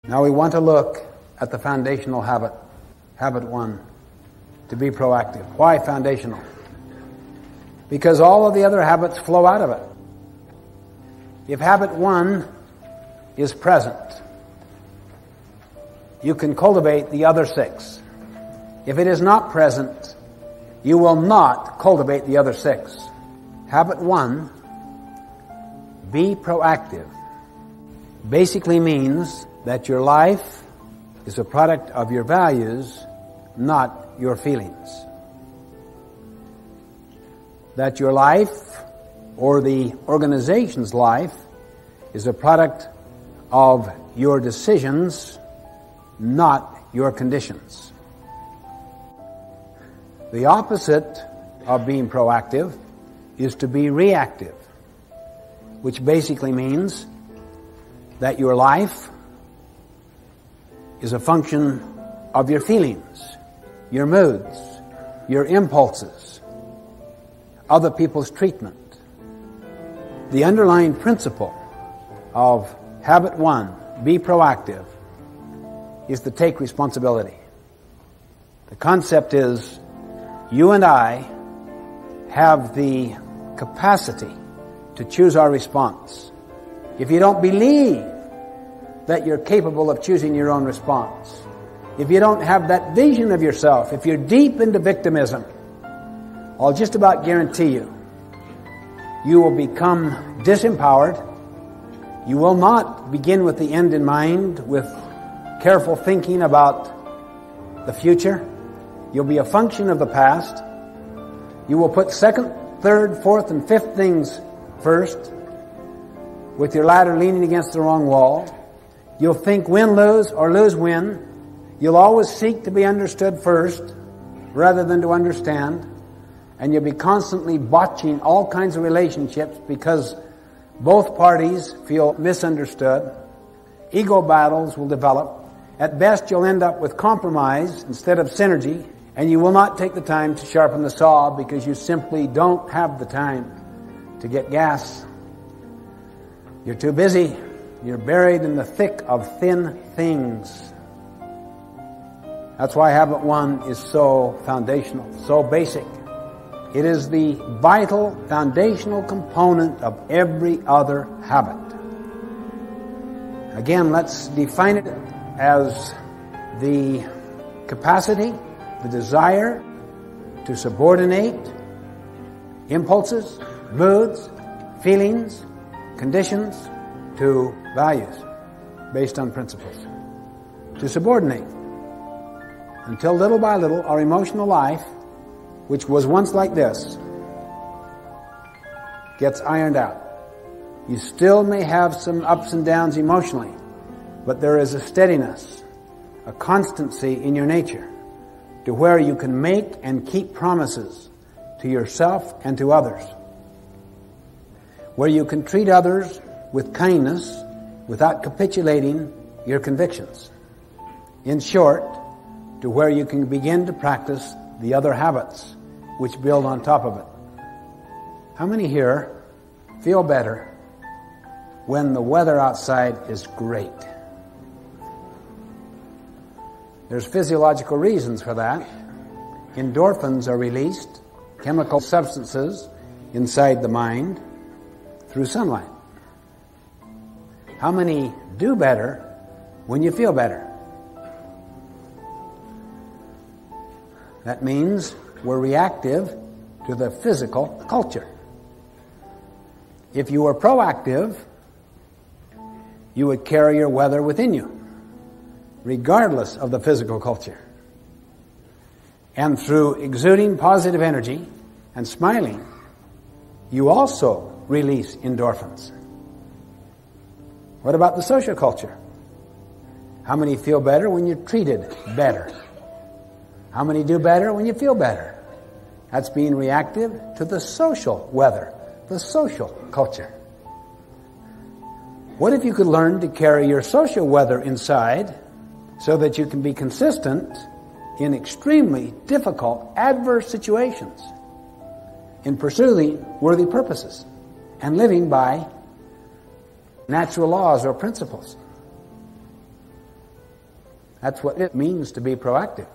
Now we want to look at the foundational habit, habit 1, to be proactive. Why foundational? Because all of the other habits flow out of it. If habit 1 is present, you can cultivate the other 6. If it is not present, you will not cultivate the other 6. Habit 1, be proactive, basically means that your life is a product of your values, not your feelings. That your life, or the organization's life, is a product of your decisions, not your conditions. The opposite of being proactive is to be reactive, which basically means that your life is a function of your feelings, your moods, your impulses, other people's treatment. The underlying principle of habit 1, be proactive, is to take responsibility. The concept is you and I have the capacity to choose our response. If you don't believe that you're capable of choosing your own response, if you don't have that vision of yourself, if you're deep into victimism, I'll just about guarantee you will become disempowered. You will not begin with the end in mind, with careful thinking about the future. You'll be a function of the past. You will put second, third, fourth, and fifth things first, with your ladder leaning against the wrong wall. You'll think win-lose or lose-win. You'll always seek to be understood first, rather than to understand. And you'll be constantly botching all kinds of relationships because both parties feel misunderstood. Ego battles will develop. At best, you'll end up with compromise instead of synergy, and you will not take the time to sharpen the saw because you simply don't have the time to get gas. You're too busy. You're buried in the thick of thin things. That's why habit 1 is so foundational, so basic. It is the vital, foundational component of every other habit. Again, let's define it as the capacity, the desire to subordinate impulses, moods, feelings, conditions to values based on principles. To subordinate. Until little by little our emotional life, which was once like this, gets ironed out. You still may have some ups and downs emotionally, but there is a steadiness, a constancy in your nature to where you can make and keep promises to yourself and to others. Where you can treat others with kindness without capitulating your convictions. In short, to where you can begin to practice the other habits which build on top of it. How many here feel better when the weather outside is great? There's physiological reasons for that. Endorphins are released, chemical substances inside the mind, through sunlight. How many do better when you feel better? That means we're reactive to the physical culture. If you were proactive, you would carry your weather within you, regardless of the physical culture. And through exuding positive energy and smiling, you also release endorphins. What about the social culture? How many feel better when you're treated better? How many do better when you feel better? That's being reactive to the social weather, the social culture. What if you could learn to carry your social weather inside so that you can be consistent in extremely difficult, adverse situations, in pursuing worthy purposes and living by natural laws or principles? That's what it means to be proactive.